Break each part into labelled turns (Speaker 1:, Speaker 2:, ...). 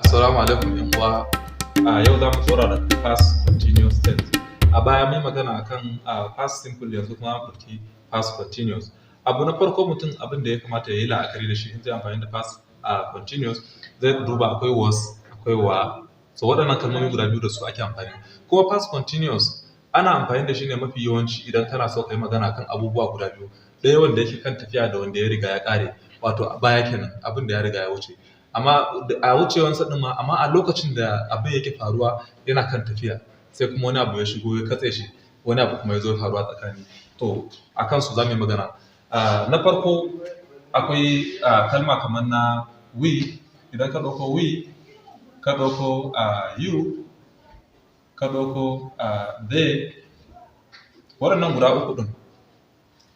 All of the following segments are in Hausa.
Speaker 1: Assalamu alaikum ‘yan uwa. A yau za mu tsora da past continuous tense. A baya mun magana akan past simple yanzu kuma mu ɗauki past continuous. Abu na farko mutum abin da ya kamata ya yi la'akari da shi in zai amfani da past continuous zai duba akwai was akwai wa. So waɗannan kalmomi guda biyu da su ake amfani. Kuma past continuous ana amfani da shi ne mafi yawanci idan kana so ka yi magana kan abubuwa guda biyu. Ɗaya wanda yake kan tafiya da wanda ya riga ya ƙare, wato a baya kenan abin da ya riga ya wuce. Amma a wucewansa ɗin ma, amma a lokacin da abin yake faruwa yana kan tafiya sai kuma wani abu ya shigo ya katse shi, wani abu kuma ya zo faruwa tsakani. To a kansu za mu yi magana. Na farko akwai kalma kamar na we. Idan ka ɗauko we, ka ɗauko you, ka ɗauko they, waɗannan guda uku ɗin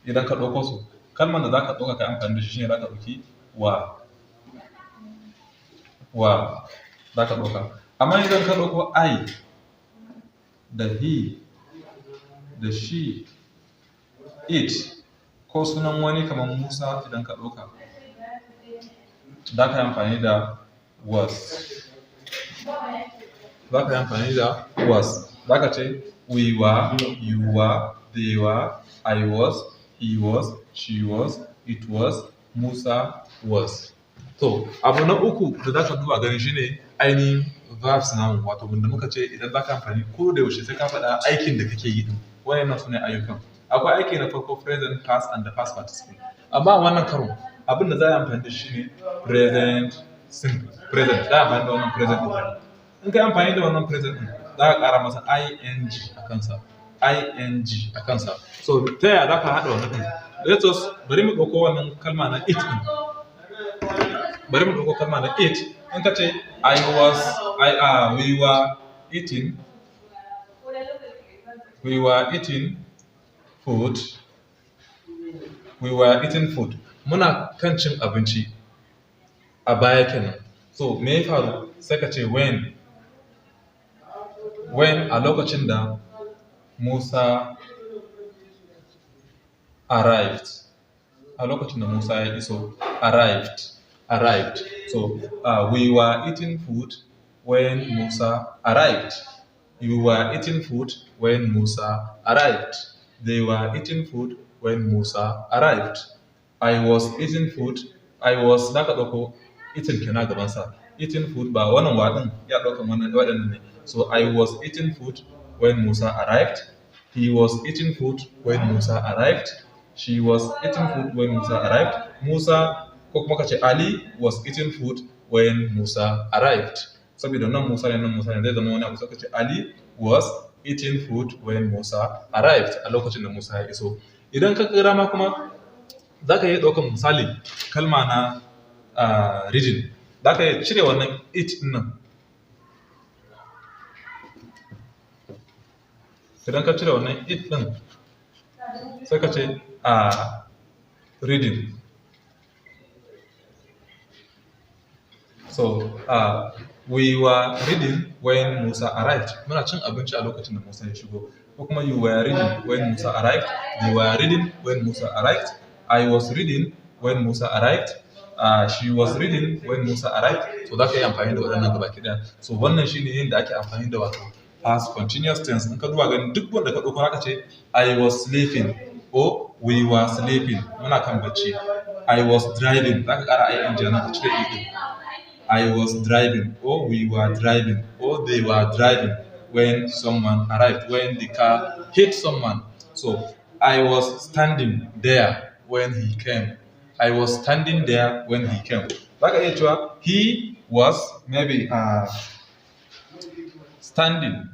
Speaker 1: idan ka ɗauko su, kalmar da za ka ɗauka ka amfani da shi shine za ka ɗauki wa za ka ɗauka. Amma idan ka ɗauko I da he da she, it, ko sunan wani kamar Musa idan ka ɗauka, za ka yi amfani da was. Za ka yi amfani da was. Za ka ce we were, you were, they were, I was, he was, she was, it was, Musa was. To, abu na uku da za ka duba gani shine ainihin verbs namu, wato wanda muka ce idan za ka amfani ko da yaushe sai ka faɗa aikin da kake yi din. Waɗannan su ne ayyukan. Akwai aiki na farko present, past and the past participle. Amma a wannan karon abin da za a yi amfani da shi ne present simple. Present, za a amfani da wannan present ɗin. In ka yi amfani da wannan present ɗin, za ka ƙara masa ing a kansa. ing a kansa. So, ta yaya za ka haɗa wannan ɗin? Let us, bari mu ɗauko wannan kalma na it ɗin. Bari mu ɗauko kalma na it. In ka ce we were eating food. We were eating food. Muna kan cin abinci a baya kenan. So me ya faru? Sai ka ce when. When a lokacin da Musa arrived. A lokacin da Musa ya iso, arrived. So we were eating food when Musa arrived. You were eating food when Musa arrived. They were eating food when Musa arrived. I was eating food. Za ka ɗauko eating kenan gabansa. Eating food ba wannan waɗin ya ɗaukan waɗannan ne. So I was eating food when Musa arrived. He was eating food when Musa arrived. She was eating food when Musa arrived. Musa, ko kuma ka ce Ali was eating food when Musa arrived. Saboda nan Musa ne zai zama wani abu, sai ka ce Ali was eating food when Musa arrived, a lokacin da Musa ya iso. Idan ka kira ma kuma za ka iya ɗaukan misali kalma na reading. Za ka iya cire wannan it nan. Idan ka cire wannan it ɗin, sai ka ce reading. So, we were reading when Musa arrived. Muna cin abinci a lokacin da Musa ya shigo. Ko kuma you were reading when Musa arrived. They were reading when Musa arrived. I was reading when Musa arrived. She was reading when Musa arrived. So za ka yi amfani da waɗannan gaba ɗaya. So wannan shine yadda ake amfani da wato past continuous tense. In ka duba ganin duk wanda ka ɗauko haka ce I was sleeping or we were sleeping. Muna kan bacci. I was driving. Za ka ƙara ing nan ka cire it ɗin. I was driving, or we were driving, or they were driving when someone arrived, when the car hit someone. So I was standing there when he came. I was standing there when he came. He was maybe standing.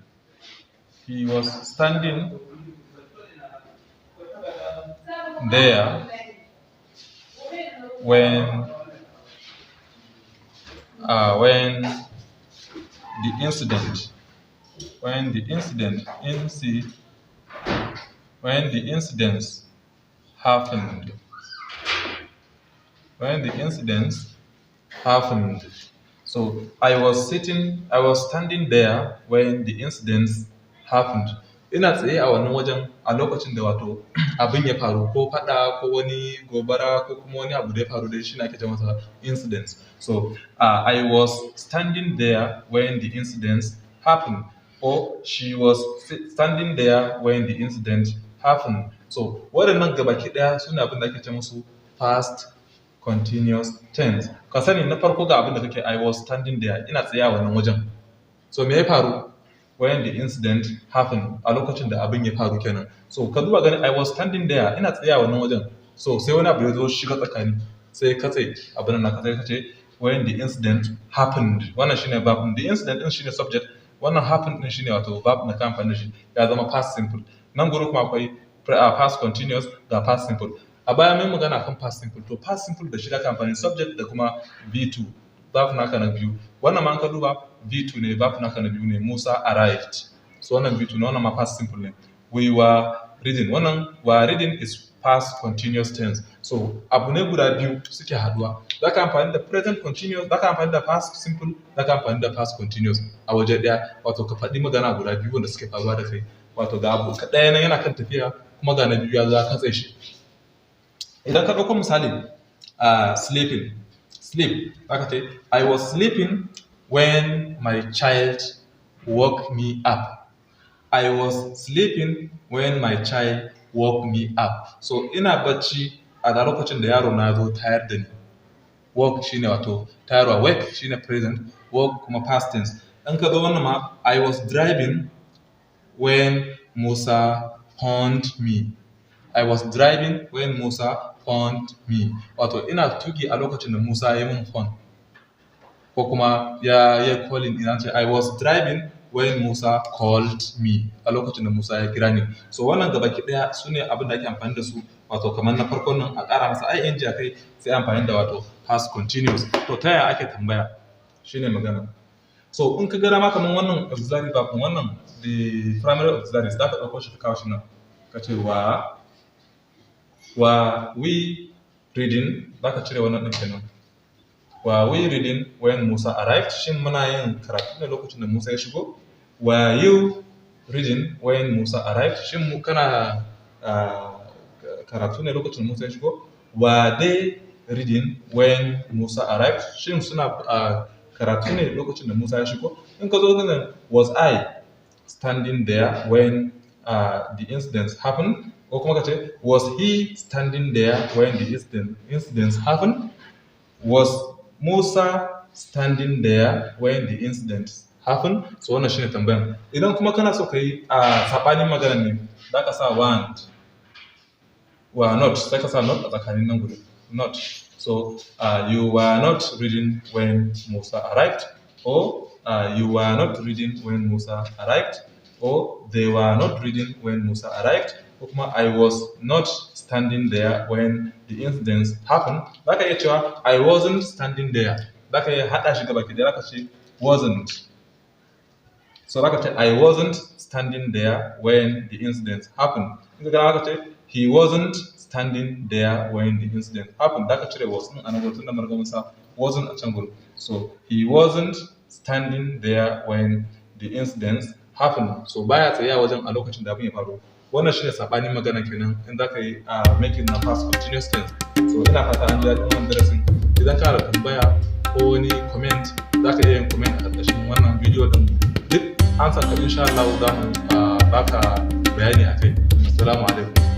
Speaker 1: He was standing there when the incident happened. When the incidents happened. So I was standing there when the incidents happened. ina tsaye a wannan wajen a lokacin da wato abin ya faru, ko faɗa ko wani gobara ko kuma wani abu da ya faru da shi ake ce masa incident. So I was standing there when the incident happened, or she was standing there when the incident happened. So waɗannan gabaki ɗaya suna abin da ake ce musu past continuous tense. Ka sani na farko ga abin da kake, I was standing there, ina tsaye a wannan wajen. So me ya faru? When the incident happened, a lokacin da abin ya faru kenan. So ka duba gani, I was standing there, ina tsaye a wannan wajen. So sai wani abu ya zo shiga tsakani, sai ka tsaye abin nan ka sai ka ce when the incident happened. Wannan shine verb. The incident din shine subject, wannan happened din shine wato verb na kan amfani da shi, ya zama past simple. Nan gurin kuma akwai past continuous da past simple. A baya mun magana kan past simple, to past simple da shi da kan amfani subject da kuma V2, verb naka na biyu. Wannan ma an ka duba V2 ne, verb naka na biyu ne, Musa arrived. So wannan V2 ne, wannan ma past simple ne. We were reading, wannan were reading is past continuous tense. So abu ne guda biyu suke haduwa. Za ka amfani da present continuous, za ka amfani da past simple, za ka amfani da past continuous a waje ɗaya. Wato ka faɗi magana guda biyu wanda suke faruwa da kai. Wato ga abu ɗaya nan yana kan tafiya, kuma ga na biyu ya zo ya katse shi. Idan ka ɗauko misali, sleeping, sleep, aka ce I was sleeping when my child woke me up. I was sleeping when my child woke me up. So ina bacci a da lokacin da yaro na zo tayar da ni. Woke shine wato tayarwa, wake shine present, woke kuma past tense. In ka zo wannan ma, I was driving when Musa phoned me. I was driving when Musa phoned me. Wato ina tuki a lokacin da Musa ya yi min phone, ko kuma ya yi calling ina ce I was driving when Musa called me, a lokacin da Musa ya kira ni. So wannan gabaki ɗaya su ne abin da ake amfani da su, wato kamar na farkon nan a ƙara masa ing a kai, sai amfani da wato past continuous. To ta yaya ake tambaya? Shine magana. So in ka ga dama kamar wannan auxiliary verb, wannan the primary auxiliary, za ka ɗauko shi ka kawo shi nan. Ka ce wa we reading, za ka cire wannan ɗin kenan. Were we reading when Musa arrived? Shin muna yin karatu ne lokacin da Musa ya shigo? Were you reading when Musa arrived? Shin mu kana karatu ne lokacin da Musa ya shigo? Were they reading when Musa arrived? Shin suna karatu ne lokacin da Musa ya shigo? In ka zo ganin, was I standing there when the incident happened? Ko kuma ka ce, was he standing there when the incident happened? Was Musa standing there when the incident happened? So wannan shine tambayan. Idan kuma kana so ka yi saɓanin magana ne, za ka sa weren't, were not, sai ka sa not a tsakanin nan gudu, not. So you were not reading when Musa arrived, or you were not reading when Musa arrived, or they were not reading when Musa arrived, ko kuma I was not standing there when the incident happened. Za ka iya cewa I wasn't standing there. Za ka iya haɗa shi gaba ki ɗaya, za ka ce wasn't. So za ka ce I wasn't standing there when the incident happened. In ka gana za ka ce he wasn't standing there when the incident happened. Za ka cire was ɗin a nan gurin, tunda mun riga mun sa wasn't a can gurin. So he wasn't standing there when the incident happened. So baya tsaye a wajen a lokacin da abin ya faru. Wannan shine sabanin magana kenan in za ka yi making na past continuous tense. So ina fata an ji daɗin wannan darasin. Idan kana da tambaya ko wani comment, za ka iya yin comment a ƙarƙashin wannan bidiyo din. Duk answer ka insha Allah za mu baka bayani akai. Assalamu alaikum.